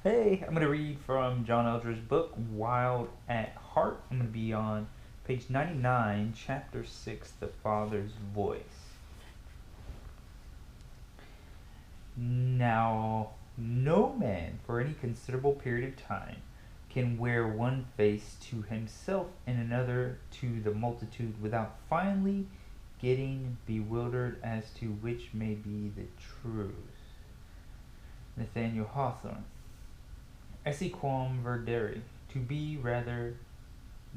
Hey, I'm going to read from John Eldredge's book, Wild at Heart. I'm going to be on page 99, chapter 6, The Father's Voice. Now, no man for any considerable period of time can wear one face to himself and another to the multitude without finally getting bewildered as to which may be the truth. Nathaniel Hawthorne. Esse quam verdere, to be rather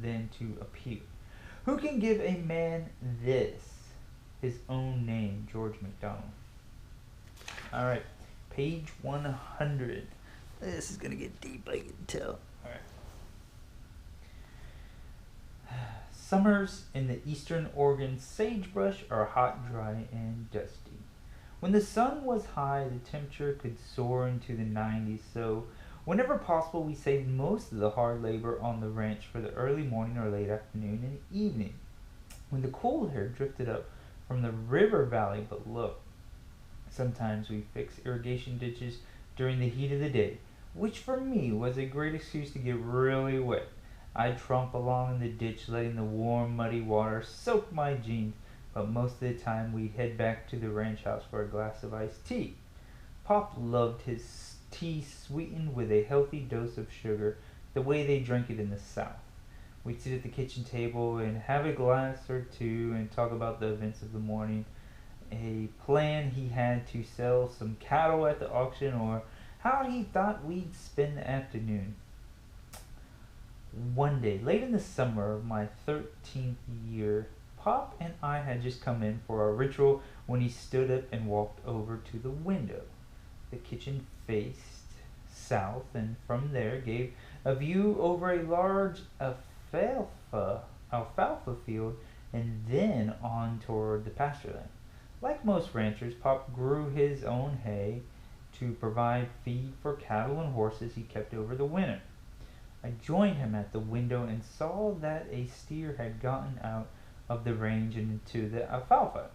than to appear. Who can give a man this, his own name, George MacDonald? Alright, page 100. This is going to get deep, I can tell. Alright. Summers in the eastern Oregon sagebrush are hot, dry, and dusty. When the sun was high, the temperature could soar into the 90s, so whenever possible, we saved most of the hard labor on the ranch for the early morning or late afternoon and evening, when the cool air drifted up from the river valley below. Sometimes we fixed irrigation ditches during the heat of the day, which for me was a great excuse to get really wet. I'd tromp along in the ditch, letting the warm, muddy water soak my jeans, but most of the time we'd head back to the ranch house for a glass of iced tea. Pop loved his tea sweetened with a healthy dose of sugar, the way they drank it in the South. We'd sit at the kitchen table and have a glass or two and talk about the events of the morning, a plan he had to sell some cattle at the auction, or how he thought we'd spend the afternoon. One day, late in the summer of my 13th year, Pop and I had just come in for our ritual when he stood up and walked over to the window. The kitchen faced south, and from there gave a view over a large alfalfa field and then on toward the pasture land. Like most ranchers, Pop grew his own hay to provide feed for cattle and horses he kept over the winter. I joined him at the window and saw that a steer had gotten out of the range and into the alfalfa.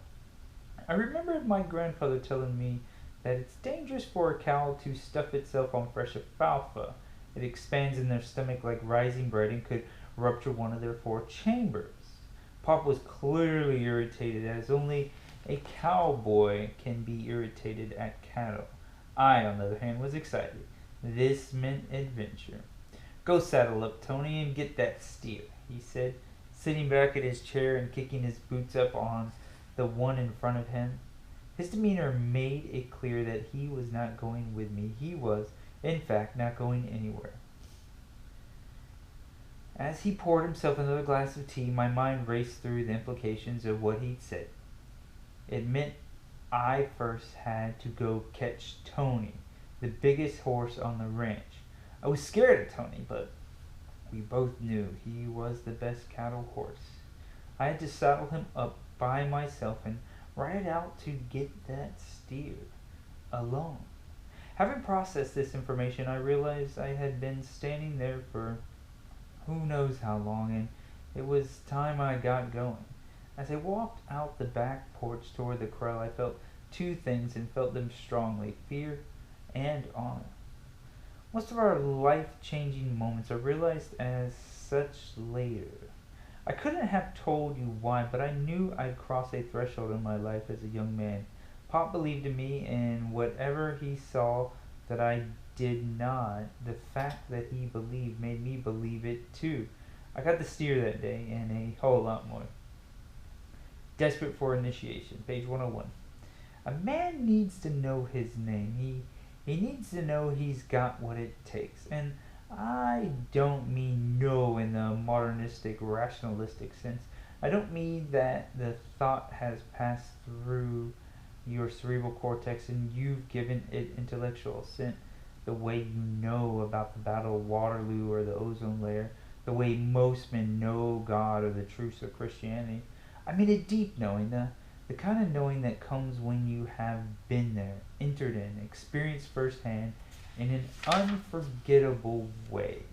I remembered my grandfather telling me that it's dangerous for a cow to stuff itself on fresh alfalfa. It expands in their stomach like rising bread and could rupture one of their four chambers. Pop was clearly irritated, as only a cowboy can be irritated at cattle. I, on the other hand, was excited. This meant adventure. Go saddle up, Tony, and get that steer, he said, sitting back in his chair and kicking his boots up on the one in front of him. His demeanor made it clear that he was not going with me. He was, in fact, not going anywhere. As he poured himself another glass of tea, my mind raced through the implications of what he'd said. It meant I first had to go catch Tony, the biggest horse on the ranch. I was scared of Tony, but we both knew he was the best cattle horse. I had to saddle him up by myself and ride out to get that steer, alone. Having processed this information, I realized I had been standing there for who knows how long, and it was time I got going. As I walked out the back porch toward the corral, I felt two things and felt them strongly: fear and honor. Most of our life-changing moments are realized as such later. I couldn't have told you why, but I knew I'd crossed a threshold in my life as a young man. Pop believed in me, and whatever he saw that I did not, the fact that he believed made me believe it too. I got the steer that day, and a whole lot more. Desperate for initiation, page 101. A man needs to know his name. He needs to know he's got what it takes. And I don't mean know in the modernistic, rationalistic sense. I don't mean that the thought has passed through your cerebral cortex and you've given it intellectual assent, the way you know about the Battle of Waterloo or the ozone layer, the way most men know God or the truths of Christianity. I mean a deep knowing, the kind of knowing that comes when you have been there, entered in, experienced firsthand in an unforgettable way.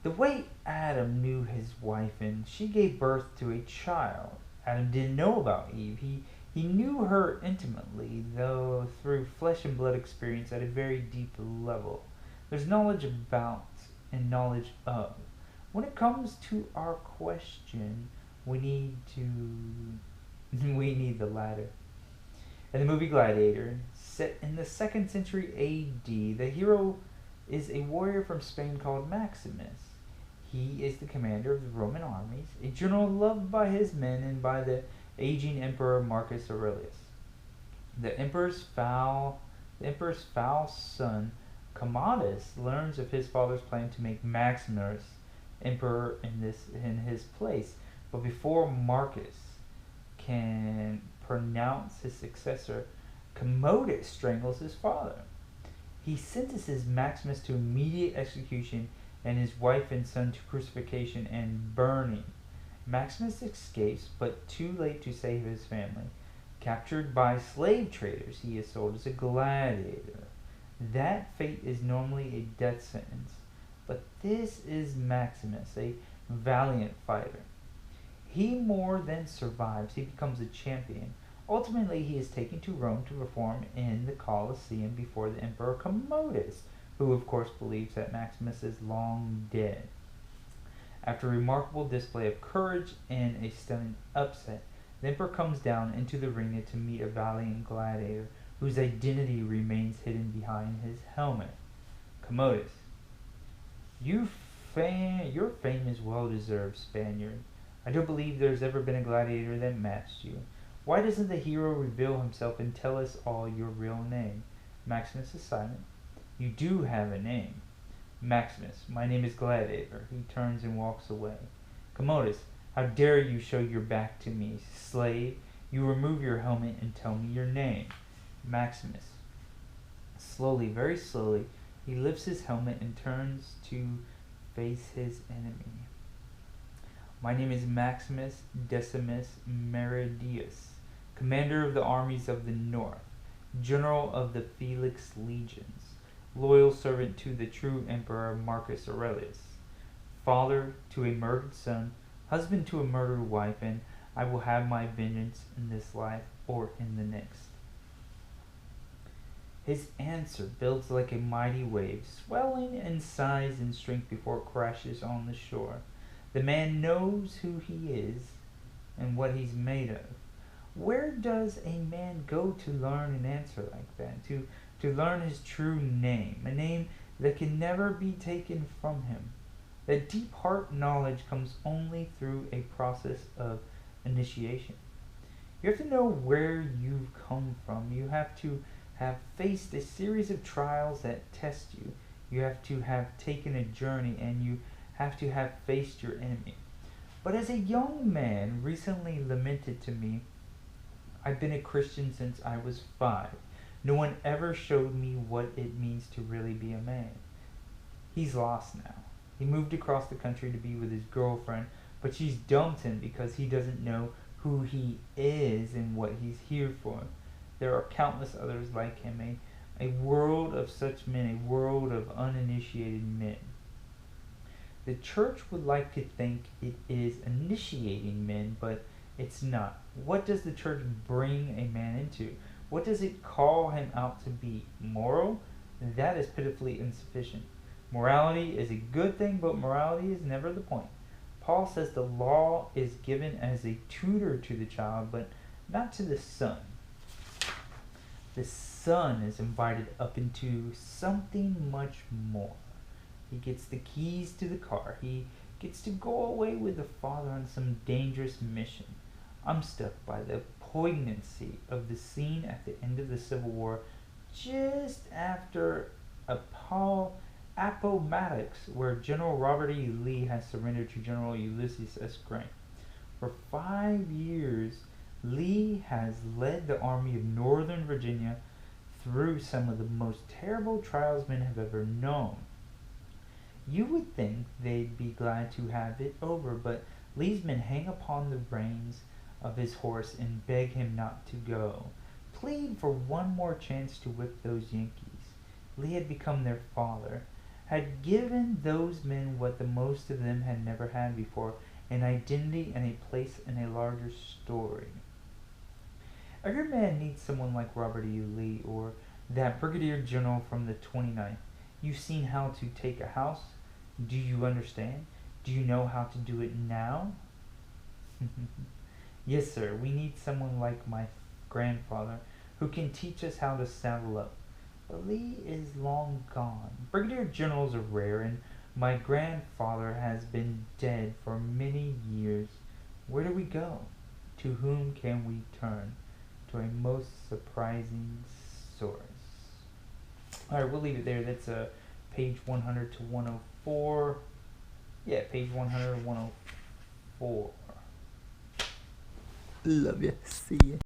The way Adam knew his wife and she gave birth to a child. Adam didn't know about Eve. He He knew her intimately, though through flesh and blood experience at a very deep level. There's knowledge about and knowledge of. When it comes to our question, we need to we need the latter. In the movie Gladiator, set in the 2nd century AD, the hero is a warrior from Spain called Maximus. He is the commander of the Roman armies, a general loved by his men and by the aging emperor Marcus Aurelius. The emperor's foul son Commodus learns of his father's plan to make Maximus emperor in his place, but before Marcus can pronounce his successor, Commodus strangles his father. He sentences Maximus to immediate execution and his wife and son to crucifixion and burning. Maximus escapes, but too late to save his family. Captured by slave traders, he is sold as a gladiator. That fate is normally a death sentence, but this is Maximus, a valiant fighter. He more than survives. He becomes a champion. Ultimately, he is taken to Rome to perform in the Colosseum before the Emperor Commodus, who of course believes that Maximus is long dead. After a remarkable display of courage and a stunning upset, the Emperor comes down into the arena to meet a valiant gladiator whose identity remains hidden behind his helmet. Commodus: your fame is well deserved, Spaniard. I don't believe there's ever been a gladiator that matched you. Why doesn't the hero reveal himself and tell us all your real name? Maximus is silent. You do have a name. Maximus: my name is Gladiator. He turns and walks away. Commodus: how dare you show your back to me, slave? You remove your helmet and tell me your name. Maximus: slowly, very slowly, he lifts his helmet and turns to face his enemy. My name is Maximus Decimus Meridius, commander of the armies of the north, general of the Felix legions, loyal servant to the true emperor Marcus Aurelius, father to a murdered son, husband to a murdered wife, and I will have my vengeance in this life or in the next. His answer builds like a mighty wave, swelling in size and strength before it crashes on the shore. The man knows who he is and what he's made of. Where does a man go to learn an answer like that? To learn his true name, a name that can never be taken from him. That deep heart knowledge comes only through a process of initiation. You have to know where you've come from. You have to have faced a series of trials that test you. You have to have taken a journey, and you have to have faced your enemy. But as a young man recently lamented to me, I've been a Christian since I was 5. No one ever showed me what it means to really be a man. He's lost now. He moved across the country to be with his girlfriend, but she's dumped him because he doesn't know who he is and what he's here for. There are countless others like him, a world of such men, a world of uninitiated men. The church would like to think it is initiating men, but it's not. What does the church bring a man into? What does it call him out to be? Moral? That is pitifully insufficient. Morality is a good thing, but morality is never the point. Paul says the law is given as a tutor to the child, but not to the son. The son is invited up into something much more. He gets the keys to the car. He gets to go away with the father on some dangerous mission. I'm struck by the poignancy of the scene at the end of the Civil War, just after Appomattox, where General Robert E. Lee has surrendered to General Ulysses S. Grant. For 5 years, Lee has led the Army of Northern Virginia through some of the most terrible trials men have ever known. You would think they'd be glad to have it over, but Lee's men hang upon the reins of his horse and beg him not to go, plead for one more chance to whip those Yankees. Lee had become their father, had given those men what the most of them had never had before, an identity and a place in a larger story. Every man needs someone like Robert E. Lee or that brigadier general from the 29th. You've seen how to take a house. Do you understand? Do you know how to do it now? Yes, sir. We need someone like my grandfather who can teach us how to saddle up. But Lee is long gone. Brigadier generals are rare, and my grandfather has been dead for many years. Where do we go? To whom can we turn? To a most surprising source. Alright, we'll leave it there. That's page 100 to 104. Yeah, page 100 to 104. Love you. See ya.